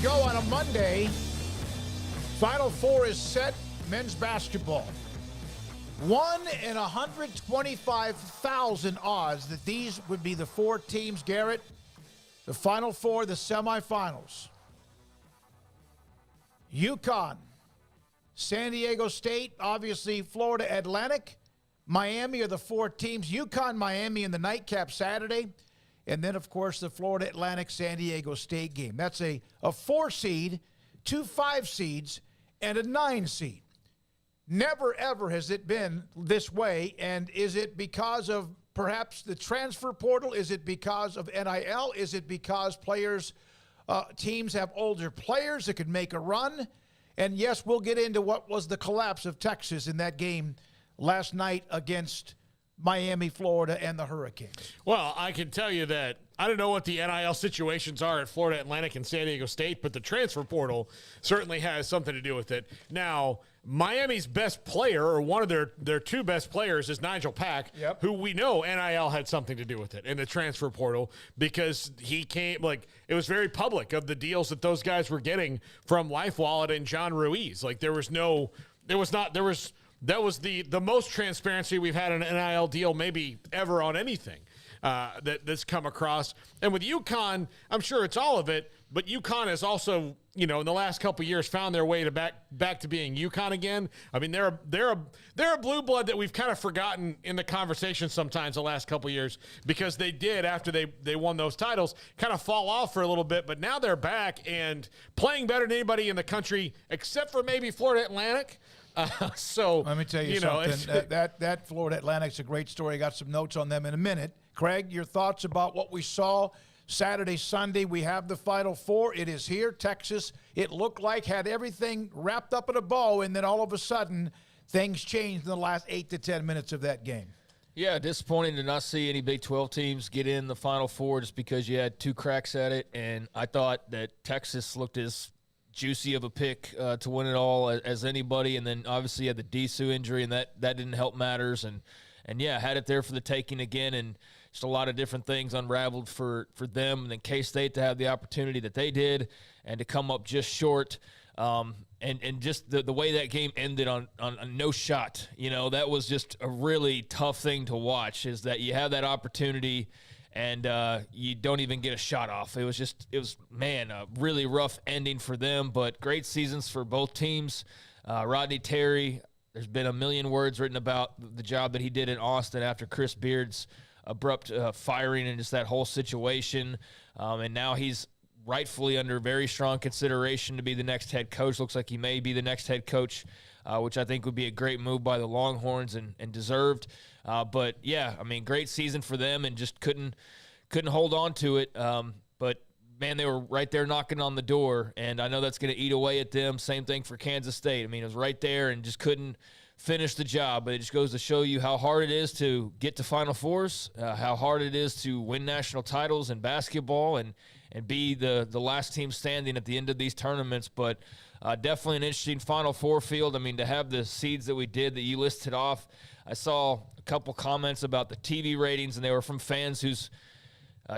go on a Monday. Final Four is set. Men's basketball. 1 in 125,000 odds that these would be the four teams, Garrett. The Final Four, the semifinals. UConn, San Diego State, obviously Florida Atlantic, Miami are the four teams. UConn, Miami in the nightcap Saturday. And then, of course, the Florida Atlantic, San Diego State game. That's a 4 seed, 2 5 seeds, and a 9 seed. Never, ever has it been this way. And is it because of perhaps the transfer portal? Is it because of NIL? Is it because teams have older players that could make a run? And yes, we'll get into what was the collapse of Texas in that game last night against Miami, Florida, and the Hurricanes. Well, I can tell you that I don't know what the NIL situations are at Florida Atlantic and San Diego State, but the transfer portal certainly has something to do with it. Now, Miami's best player, or one of their two best players, is Nigel Pack, who we know NIL had something to do with it in the transfer portal because he came, it was very public of the deals that those guys were getting from LifeWallet and John Ruiz. That was the most transparency we've had in an NIL deal maybe ever on anything that's come across. And with UConn, I'm sure it's all of it, but UConn has also, in the last couple of years found their way to back to being UConn again. I mean, they're a blue blood that we've kind of forgotten in the conversation sometimes the last couple of years because they did, after they won those titles, kind of fall off for a little bit, but now they're back and playing better than anybody in the country except for maybe Florida Atlantic. So let me tell you something. That Florida Atlantic's a great story. I got some notes on them in a minute. Craig, your thoughts about what we saw Saturday, Sunday? We have the Final Four. It is here. Texas, it looked like, had everything wrapped up in a bow, and then all of a sudden things changed in the last 8 to 10 minutes of that game. Yeah, disappointing to not see any Big 12 teams get in the Final Four just because you had 2 cracks at it, and I thought that Texas looked as juicy of a pick to win it all as anybody, and then obviously you had the DSU injury, and that didn't help matters, and yeah, had it there for the taking again, and just a lot of different things unraveled for them, and then K-State to have the opportunity that they did and to come up just short, and just the way that game ended on no shot, that was just a really tough thing to watch, is that you have that opportunity and you don't even get a shot off. It was a really rough ending for them, but great seasons for both teams. Rodney Terry, there's been a million words written about the job that he did in Austin after Chris Beard's abrupt firing and just that whole situation. And now he's rightfully under very strong consideration to be the next head coach. Looks like he may be the next head coach, which I think would be a great move by the Longhorns and deserved. But yeah, I mean, great season for them and just couldn't hold on to it. But man, they were right there knocking on the door, and I know that's going to eat away at them. Same thing for Kansas State. I mean, it was right there and just couldn't finish the job. But it just goes to show you how hard it is to get to Final Fours, how hard it is to win national titles in basketball and be the last team standing at the end of these tournaments. But definitely an interesting Final Four field. I mean, to have the seeds that we did that you listed off, I saw a couple comments about the TV ratings, and they were from fans whose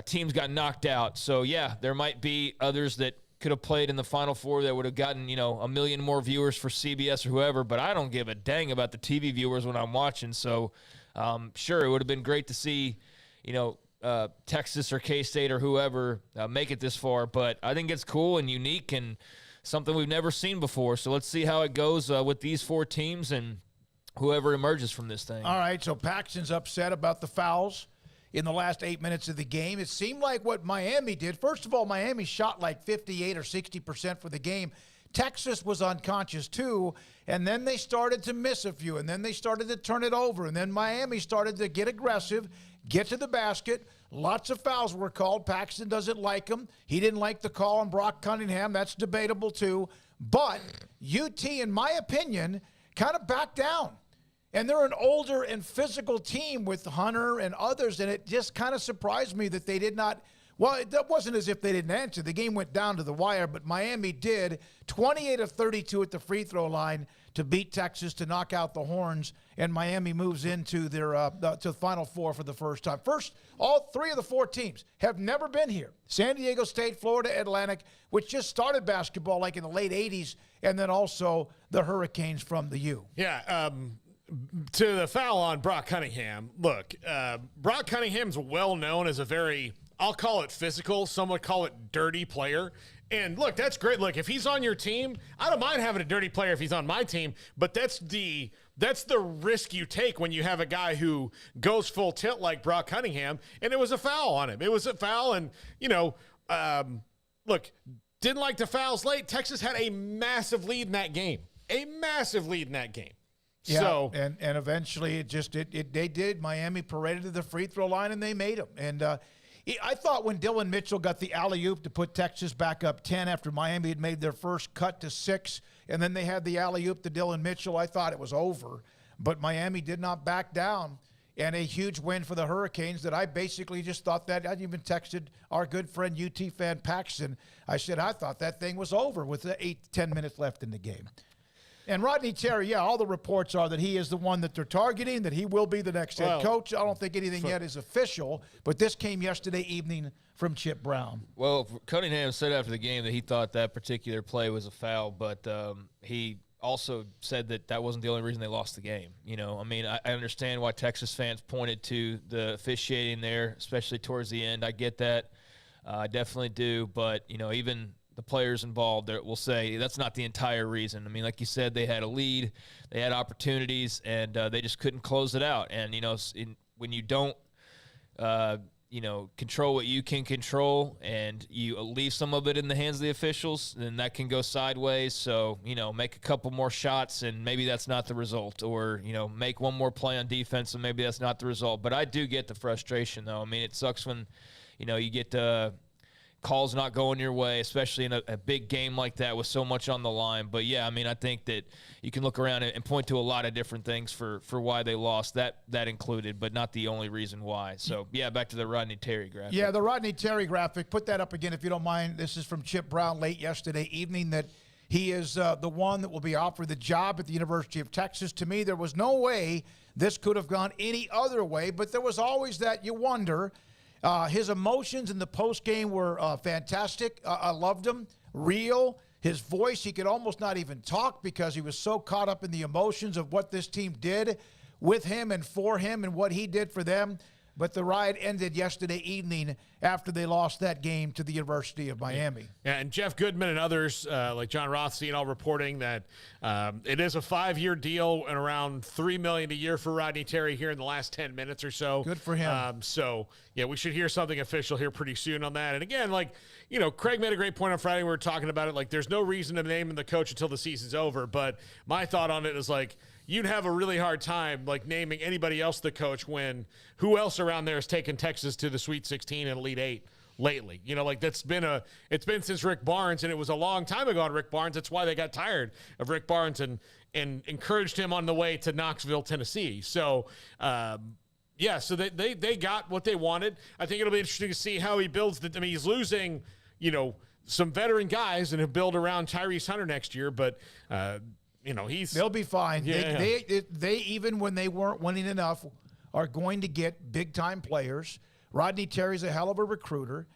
teams got knocked out. So, yeah, there might be others that could have played in the Final Four that would have gotten, a million more viewers for CBS or whoever, but I don't give a dang about the TV viewers when I'm watching. So, sure, it would have been great to see, Texas or K-State or whoever make it this far, but I think it's cool and unique and something we've never seen before. So let's see how it goes with these 4 teams and whoever emerges from this thing. All right, so Paxton's upset about the fouls in the last 8 minutes of the game. It seemed like what Miami did. First of all, Miami shot like 58 or 60% for the game. Texas was unconscious too, and then they started to miss a few, and then they started to turn it over, and then Miami started to get aggressive, get to the basket. Lots of fouls were called. Paxton doesn't like them. He didn't like the call on Brock Cunningham. That's debatable too. But UT, in my opinion, kind of backed down. And they're an older and physical team with Hunter and others, and it just kind of surprised me that they did not Well, that wasn't as if they didn't answer. The game went down to the wire, but Miami did 28 of 32 at the free throw line to beat Texas to knock out the Horns, and Miami moves into their to the Final Four for the first time. First, all three of the four teams have never been here. San Diego State, Florida Atlantic, which just started basketball like in the late 80s, and then also the Hurricanes from the U. Yeah, to the foul on Brock Cunningham, look, Brock Cunningham's well known as a very, I'll call it physical, some would call it dirty player. And look, that's great. Look, if he's on your team, I don't mind having a dirty player if he's on my team, but that's the risk you take when you have a guy who goes full tilt like Brock Cunningham, and it was a foul on him. It was a foul, and, look, didn't like the fouls late. Texas had a massive lead in that game. Yeah, So, and eventually they did. Miami paraded to the free throw line, and they made them. And I thought when Dylan Mitchell got the alley-oop to put Texas back up 10 after Miami had made their first cut to 6, and then they had the alley-oop to Dylan Mitchell, I thought it was over. But Miami did not back down, and a huge win for the Hurricanes that I basically just thought that. I even texted our good friend UT fan Paxton. I said, I thought that thing was over with 8-10 minutes left in the game. And Rodney Terry, yeah, all the reports are that he is the one that they're targeting, that he will be the next head coach. I don't think anything yet is official, but this came yesterday evening from Chip Brown. Well, Cunningham said after the game that he thought that particular play was a foul, but he also said that wasn't the only reason they lost the game. I understand why Texas fans pointed to the officiating there, especially towards the end. I get that. I definitely do. But, even the players involved will say that's not the entire reason. I mean, like you said, they had a lead, they had opportunities, and they just couldn't close it out. And, when you don't, control what you can control and you leave some of it in the hands of the officials, then that can go sideways. So, make a couple more shots and maybe that's not the result, or, make one more play on defense and maybe that's not the result. But I do get the frustration, though. I mean, it sucks when, you get calls not going your way, especially in a big game like that with so much on the line. But, yeah, I mean, I think that you can look around and point to a lot of different things for why they lost, that included, but not the only reason why. So, yeah, back to the Rodney Terry graphic. Yeah, the Rodney Terry graphic. Put that up again if you don't mind. This is from Chip Brown late yesterday evening, that he is the one that will be offered the job at the University of Texas. To me, there was no way this could have gone any other way, but there was always that you wonder. His emotions in the postgame were fantastic. I loved him. Real. His voice, he could almost not even talk because he was so caught up in the emotions of what this team did with him and for him and what he did for them. But the ride ended yesterday evening after they lost that game to the University of Miami. Yeah, and Jeff Goodman and others, like John Rothstein, all reporting that it is a 5-year deal and around $3 million a year for Rodney Terry here in the last 10 minutes or so. Good for him. Yeah, we should hear something official here pretty soon on that. And again, Craig made a great point on Friday. We were talking about it. There's no reason to name the coach until the season's over. But my thought on it is you'd have a really hard time naming anybody else the coach when who else around there has taken Texas to the Sweet 16 and Elite 8 lately. It's been since Rick Barnes, and it was a long time ago on Rick Barnes. That's why they got tired of Rick Barnes and encouraged him on the way to Knoxville, Tennessee. So so they got what they wanted. I think it'll be interesting to see how he builds he's losing, some veteran guys and he'll build around Tyrese Hunter next year, but they'll be fine. Yeah, they even when they weren't winning enough are going to get big time players. Rodney Terry's a hell of a recruiter.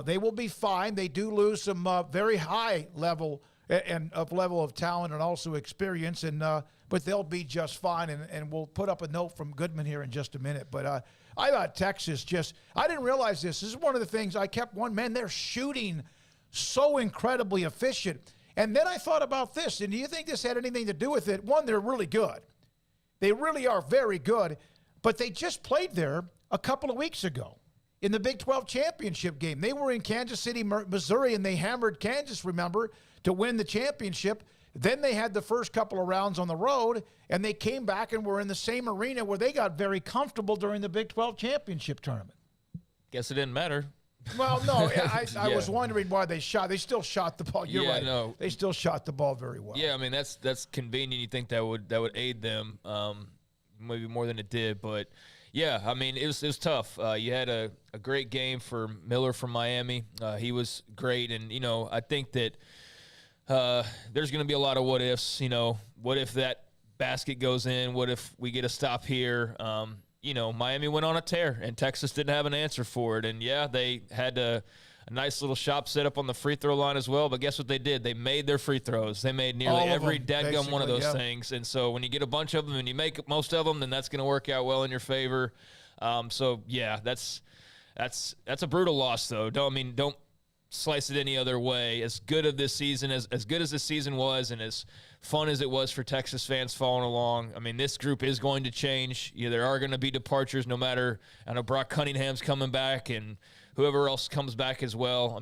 They will be fine. They do lose some very high level of talent and also experience, but they'll be just fine. And we'll put up a note from Goodman here in just a minute. But I thought Texas I didn't realize this. This is one of the things I kept they're shooting so incredibly efficient. And then I thought about this, and do you think this had anything to do with it? One, they're really good. They really are very good, but they just played there a couple of weeks ago in the Big 12 championship game. They were in Kansas City, Missouri, and they hammered Kansas, remember, to win the championship. Then they had the first couple of rounds on the road, and they came back and were in the same arena where they got very comfortable during the Big 12 championship tournament. Guess it didn't matter. Well, no, I was wondering why they still shot the ball. You're right. No. They still shot the ball very well. Yeah, I mean, that's convenient. You think that would aid them maybe more than it did. But, Yeah, I mean, it was tough. You had a great game for Miller from Miami. He was great, and, I think that there's going to be a lot of what ifs. What if that basket goes in? What if we get a stop here? Miami went on a tear, and Texas didn't have an answer for it. And, yeah, they had a nice little shop set up on the free throw line as well. But guess what they did? They made their free throws. They made nearly every dadgum one of those things. And so when you get a bunch of them and you make most of them, then that's going to work out well in your favor. Yeah, that's a brutal loss, though. Don't slice it any other way. As good of this season, as good as this season was, and as fun as it was for Texas fans following along, this group is going to change. There are going to be departures, no matter. I know Brock Cunningham's coming back, and whoever else comes back as well.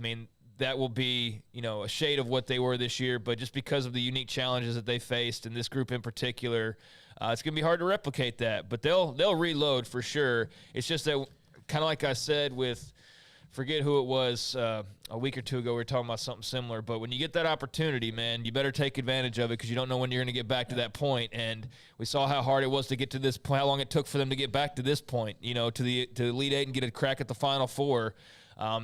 That will be, a shade of what they were this year, but just because of the unique challenges that they faced, and this group in particular, it's going to be hard to replicate that. But they'll reload for sure. It's just that, kind of like I said with, forget who it was, a week or two ago, we were talking about something similar. But when you get that opportunity, man, you better take advantage of it, because you don't know when you're going to get back to that point. And we saw how hard it was to get to this point, how long it took for them to get back to this point, to the Elite Eight and get a crack at the Final Four.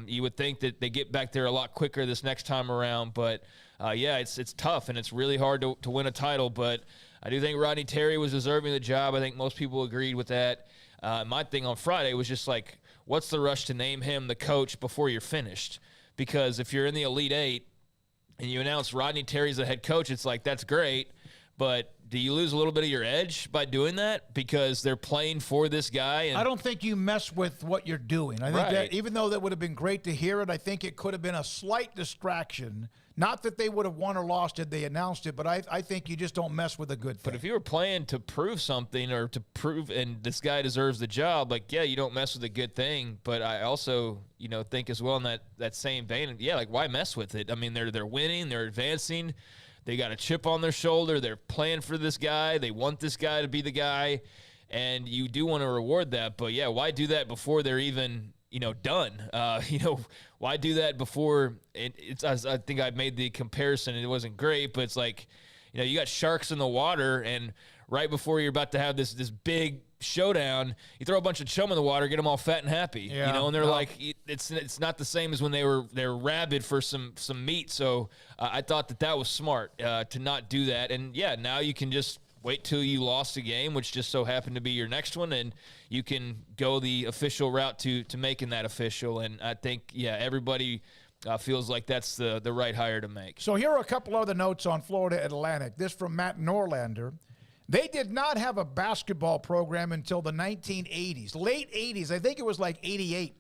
You would think that they get back there a lot quicker this next time around. But, yeah, it's tough, and it's really hard to win a title. But I do think Rodney Terry was deserving of the job. I think most people agreed with that. My thing on Friday was just like, what's the rush to name him the coach before you're finished? Because if you're in the Elite Eight and you announce Rodney Terry's the head coach, it's like, that's great. But do you lose a little bit of your edge by doing that because they're playing for this guy? And I don't think you mess with what you're doing. I think that even though that would have been great to hear it, I think it could have been a slight distraction. Not that they would have won or lost had they announced it, but I think you just don't mess with a good thing. But if you were playing to prove something, or to prove, and this guy deserves the job, like, yeah, you don't mess with a good thing. But I also, think as well in that same vein, yeah, like, why mess with it? They're winning, they're advancing, they got a chip on their shoulder, they're playing for this guy, they want this guy to be the guy, and you do want to reward that. But yeah, why do that before they're even done? Why do that before it's? I think I made the comparison, and it wasn't great, but it's like, you got sharks in the water, and right before you're about to have this big showdown, you throw a bunch of chum in the water, get them all fat and happy, and they're like, it's not the same as when they're rabid for some meat. So I thought that was smart to not do that, and yeah, now you can just wait till you lost a game, which just so happened to be your next one, and you can go the official route to making that official. And I think, yeah, everybody feels like that's the right hire to make. So here are a couple other notes on Florida Atlantic. This from Matt Norlander. They did not have a basketball program until the 1980s, late 80s. I think it was like 88.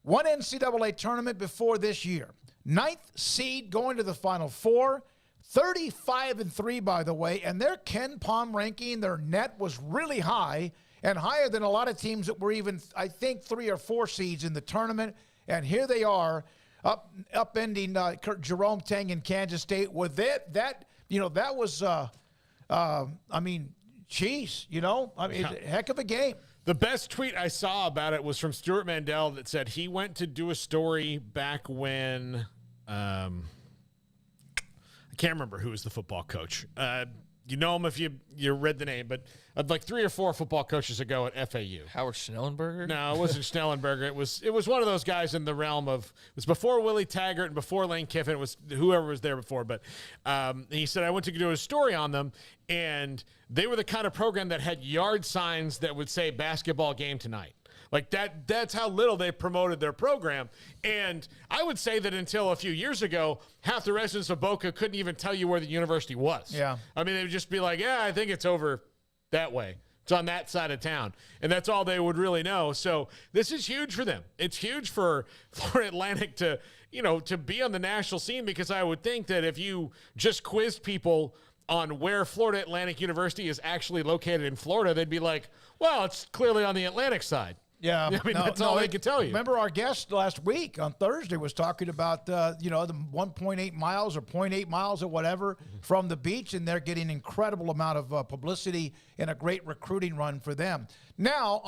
One NCAA tournament before this year. 9th seed going to the Final Four. 35-3, by the way, and their Ken Pom ranking, their net was really high, and higher than a lot of teams that were even, I think, 3 or 4 seeds in the tournament. And here they are, upending Jerome Tang in Kansas State with that was, geez, heck of a game. The best tweet I saw about it was from Stuart Mandel that said he went to do a story back when. I can't remember who was the football coach. You know him if you read the name, but like 3 or 4 football coaches ago at FAU. Howard Schnellenberger? No, it wasn't Schnellenberger. It was one of those guys in the realm of, it was before Willie Taggart and before Lane Kiffin. It was whoever was there before. But he said, I went to do a story on them, and they were the kind of program that had yard signs that would say basketball game tonight. Like that's how little they promoted their program. And I would say that until a few years ago, half the residents of Boca couldn't even tell you where the university was. Yeah. They would just be like, yeah, I think it's over that way. It's on that side of town. And that's all they would really know. So this is huge for them. It's huge for Florida Atlantic to be on the national scene, because I would think that if you just quizzed people on where Florida Atlantic University is actually located in Florida, they'd be like, well, it's clearly on the Atlantic side. Yeah, that's all they can tell you. Remember our guest last week on Thursday was talking about, the 1.8 miles or 0.8 miles or whatever from the beach, and they're getting an incredible amount of publicity and a great recruiting run for them. Now,